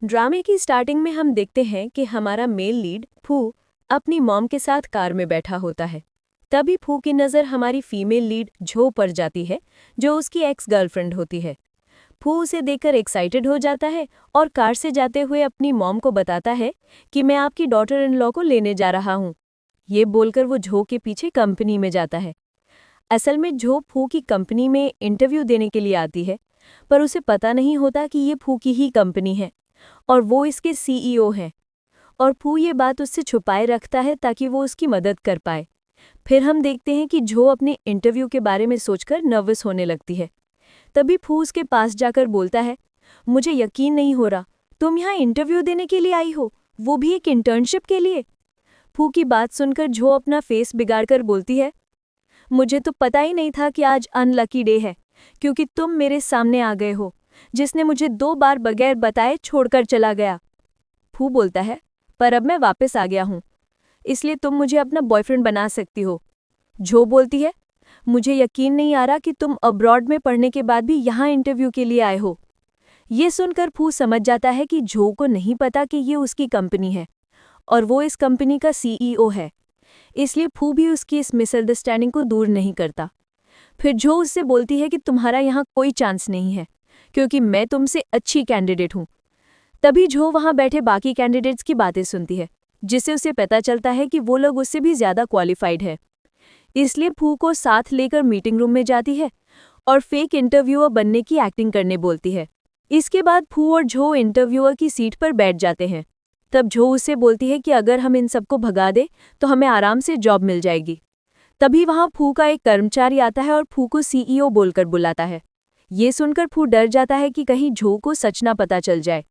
ड्रामे की स्टार्टिंग में हम देखते हैं कि हमारा मेल लीड फू अपनी मॉम के साथ कार में बैठा होता है। तभी फू की नज़र हमारी फीमेल लीड झो पर जाती है, जो उसकी एक्स गर्लफ्रेंड होती है। फू उसे देखकर एक्साइटेड हो जाता है और कार से जाते हुए अपनी मॉम को बताता है कि मैं आपकी डॉटर इन लॉ को लेने जा रहा हूँ। ये बोलकर वो झो के पीछे कंपनी में जाता है। असल में झो फू की कंपनी में इंटरव्यू देने के लिए आती है, पर उसे पता नहीं होता कि ये फू की ही कंपनी है और वो इसके सीईओ हैं। और फू ये बात उससे छुपाए रखता है ताकि वो उसकी मदद कर पाए। फिर हम देखते हैं कि झो अपने इंटरव्यू के बारे में सोचकर नर्वस होने लगती है। तभी फू उसके पास जाकर बोलता है, मुझे यकीन नहीं हो रहा, तुम यहाँ इंटरव्यू देने के लिए आई हो, वो भी एक इंटर्नशिप के लिए। फू की बात सुनकर झो अपना फेस बिगाड़कर बोलती है, मुझे तो पता ही नहीं था कि आज अनलकी डे है, क्योंकि तुम मेरे सामने आ गए हो, जिसने मुझे 2 बार बगैर बताए छोड़कर चला गया। फू बोलता है, पर अब मैं वापस आ गया हूँ, इसलिए तुम मुझे अपना बॉयफ्रेंड बना सकती हो। झो बोलती है, मुझे यकीन नहीं आ रहा कि तुम अब्रॉड में पढ़ने के बाद भी यहाँ इंटरव्यू के लिए आए हो। ये सुनकर फू समझ जाता है कि झो को नहीं पता कि ये उसकी कंपनी है और वो इस कंपनी का सीईओ है, इसलिए फू भी उसकी इस मिसअंडरस्टैंडिंग को दूर नहीं करता। फिर झो उससे बोलती है कि तुम्हारा यहाँ कोई चांस नहीं है, क्योंकि मैं तुमसे अच्छी कैंडिडेट हूँ। तभी झो वहाँ बैठे बाकी कैंडिडेट्स की बातें सुनती है, जिससे उसे पता चलता है कि वो लोग उससे भी ज़्यादा क्वालिफाइड है। इसलिए फू को साथ लेकर मीटिंग रूम में जाती है और फेक इंटरव्यूअर बनने की एक्टिंग करने बोलती है। इसके बाद फू और झो इंटरव्यूअर की सीट पर बैठ जाते हैं। तब झो उसे बोलती है कि अगर हम इन सबको भगा दें तो हमें आराम से जॉब मिल जाएगी। तभी वहाँ फू का एक कर्मचारी आता है और फू को सीईओ बोलकर बुलाता है। ये सुनकर फू डर जाता है कि कहीं झो को सच ना पता चल जाए,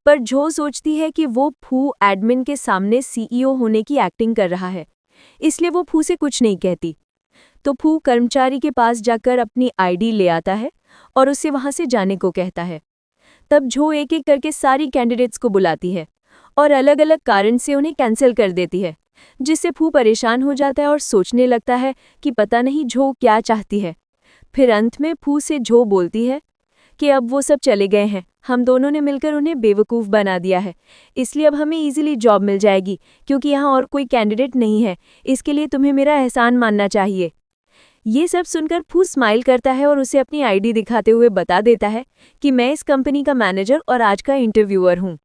पर झो सोचती है कि वो फू एडमिन के सामने सीईओ होने की एक्टिंग कर रहा है, इसलिए वो फू से कुछ नहीं कहती। तो फू कर्मचारी के पास जाकर अपनी आईडी ले आता है और उसे वहां से जाने को कहता है। तब झो एक एक करके सारी कैंडिडेट्स को बुलाती है और अलग अलग कारण से उन्हें कैंसिल कर देती है, जिससे फू परेशान हो जाता है और सोचने लगता है कि पता नहीं झो क्या चाहती है। फिर अंत में फू से झो बोलती है कि अब वो सब चले गए हैं, हम दोनों ने मिलकर उन्हें बेवकूफ़ बना दिया है, इसलिए अब हमें इजीली जॉब मिल जाएगी, क्योंकि यहाँ और कोई कैंडिडेट नहीं है। इसके लिए तुम्हें मेरा एहसान मानना चाहिए। ये सब सुनकर फू स्माइल करता है और उसे अपनी आईडी दिखाते हुए बता देता है कि मैं इस कंपनी का मैनेजर और आज का इंटरव्यूअर हूँ।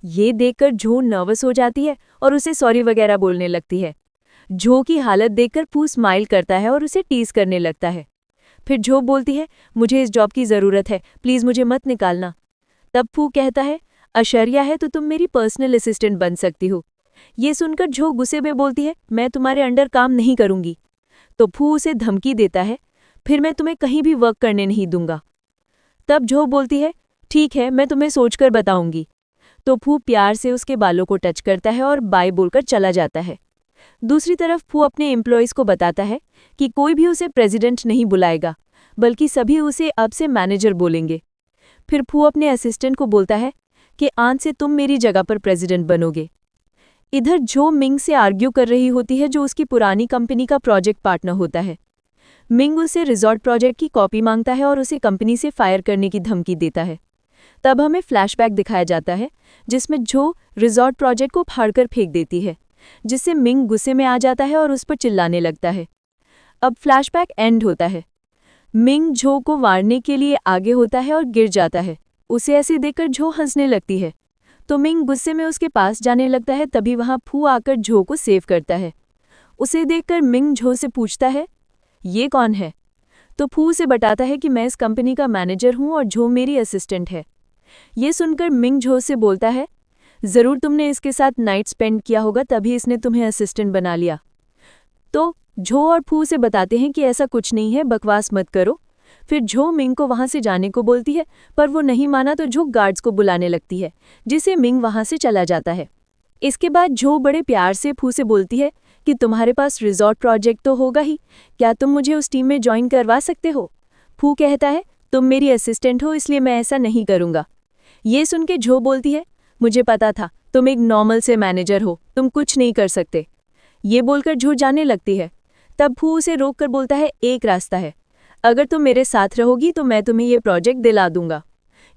ये देखकर झो नर्वस हो जाती है और उसे सॉरी वगैरह बोलने लगती है। झो की हालत देखकर फू स्माइल करता है और उसे टीज करने लगता है। फिर झो बोलती है, मुझे इस जॉब की ज़रूरत है, प्लीज़ मुझे मत निकालना। तब फू कहता है, अशर्या है तो तुम मेरी पर्सनल असिस्टेंट बन सकती हो। ये सुनकर झो गुस्से में बोलती है, मैं तुम्हारे अंडर काम नहीं करूंगी। तो फू उसे धमकी देता है, फिर मैं तुम्हें कहीं भी वर्क करने नहीं दूंगा। तब झो बोलती है, ठीक है, मैं तुम्हें सोचकर बताऊंगी। तो फू प्यार से उसके बालों को टच करता है और बाय बोलकर चला जाता है। दूसरी तरफ फू अपने एम्प्लॉयज़ को बताता है कि कोई भी उसे प्रेसिडेंट नहीं बुलाएगा, बल्कि सभी उसे अब से मैनेजर बोलेंगे। फिर फू अपने असिस्टेंट को बोलता है कि आज से तुम मेरी जगह पर प्रेसिडेंट बनोगे। इधर झो मिंग से आर्ग्यू कर रही होती है, जो उसकी पुरानी कंपनी का प्रोजेक्ट पार्टनर होता है। मिंग उसे रिजॉर्ट प्रोजेक्ट की कॉपी मांगता है और उसे कंपनी से फायर करने की धमकी देता है। तब हमें फ्लैशबैक दिखाया जाता है, जिसमें झो रिजॉर्ट प्रोजेक्ट को फाड़कर फेंक देती है, जिससे मिंग गुस्से में आ जाता है और उस पर चिल्लाने लगता है। अब फ्लैशबैक एंड होता है। मिंग झो को मारने के लिए आगे होता है और गिर जाता है। उसे ऐसे देखकर झो हंसने लगती है, तो मिंग गुस्से में उसके पास जाने लगता है। तभी वहां फू आकर झो को सेव करता है। उसे देखकर मिंग झो से पूछता है, ये कौन है? तो फू उसे बताता है कि मैं इस कंपनी का मैनेजर हूं और झो मेरी असिस्टेंट है। ये सुनकर मिंग झो से बोलता है, ज़रूर तुमने इसके साथ नाइट स्पेंड किया होगा, तभी इसने तुम्हें असिस्टेंट बना लिया। तो झो और फू से बताते हैं कि ऐसा कुछ नहीं है, बकवास मत करो। फिर झो मिंग को वहां से जाने को बोलती है, पर वो नहीं माना तो झो गार्ड्स को बुलाने लगती है, जिसे मिंग वहां से चला जाता है। इसके बाद झो बड़े प्यार से फू से बोलती है कि तुम्हारे पास रिजॉर्ट प्रोजेक्ट तो होगा ही, क्या तुम मुझे उस टीम में ज्वाइन करवा सकते हो? फू कहता है, तुम मेरी असिस्टेंट हो, इसलिए मैं ऐसा नहीं करूँगा। ये सुन के झो बोलती है, मुझे पता था, तुम एक नॉर्मल से मैनेजर हो, तुम कुछ नहीं कर सकते। ये बोलकर झो जाने लगती है। तब फू उसे रोककर बोलता है, एक रास्ता है, अगर तुम मेरे साथ रहोगी तो मैं तुम्हें ये प्रोजेक्ट दिला दूंगा।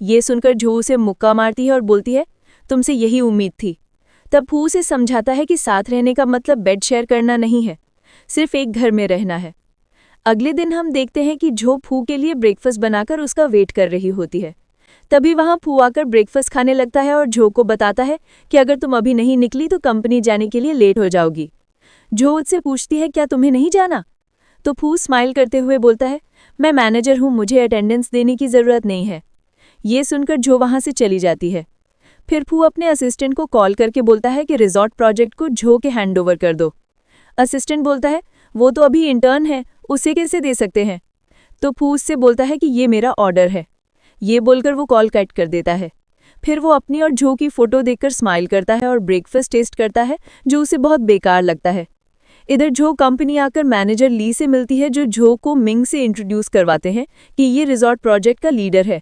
ये सुनकर जो उसे मुक्का मारती है और बोलती है, तुमसे यही उम्मीद थी। तब फू उसे समझाता है कि साथ रहने का मतलब बेड शेयर करना नहीं है, सिर्फ एक घर में रहना है। अगले दिन हम देखते हैं कि जो फू के लिए ब्रेकफास्ट बनाकर उसका वेट कर रही होती है। तभी वहां फू आकर ब्रेकफास्ट खाने लगता है और जो को बताता है कि अगर तुम अभी नहीं निकली तो कंपनी जाने के लिए लेट हो जाओगी। जो उससे पूछती है, क्या तुम्हें नहीं जाना? तो फू स्माइल करते हुए बोलता है, मैं मैनेजर हूं, मुझे अटेंडेंस देने की ज़रूरत नहीं है। ये सुनकर जो वहां से चली जाती है। फिर फू अपने असिस्टेंट को कॉल करके बोलता है कि रिजॉर्ट प्रोजेक्ट को जो के हैंडओवर कर दो। असिस्टेंट बोलता है, वो तो अभी इंटर्न है, उसे कैसे दे सकते हैं? तो फू उससे बोलता है कि ये मेरा ऑर्डर है। ये बोलकर वो कॉल कट कर देता है। फिर वो अपनी और जो की फोटो देखकर स्माइल करता है और ब्रेकफास्ट टेस्ट करता है, जो उसे बहुत बेकार लगता है। इधर जो कंपनी आकर मैनेजर ली से मिलती है, जो को मिंग से इंट्रोड्यूस करवाते हैं कि ये रिजॉर्ट प्रोजेक्ट का लीडर है।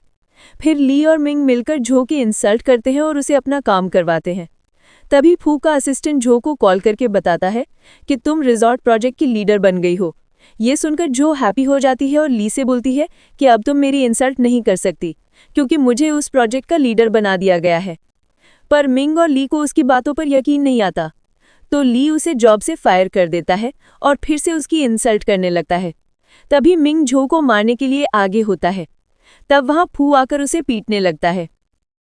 फिर ली और मिंग मिलकर जो की इंसल्ट करते हैं और उसे अपना काम करवाते हैं। तभी फू का असिस्टेंट जो को कॉल करके बताता है कि तुम रिजॉर्ट प्रोजेक्ट की लीडर बन गई हो। ये सुनकर जो हैप्पी हो जाती है और ली से बोलती है कि अब तुम मेरी इंसल्ट नहीं कर सकती, क्योंकि मुझे उस प्रोजेक्ट का लीडर बना दिया गया है। पर मिंग और ली को उसकी बातों पर यकीन नहीं आता, तो ली उसे जॉब से फायर कर देता है और फिर से उसकी इंसल्ट करने लगता है। तभी मिंग जो को मारने के लिए आगे होता है। तब वहां फू आकर उसे पीटने लगता है।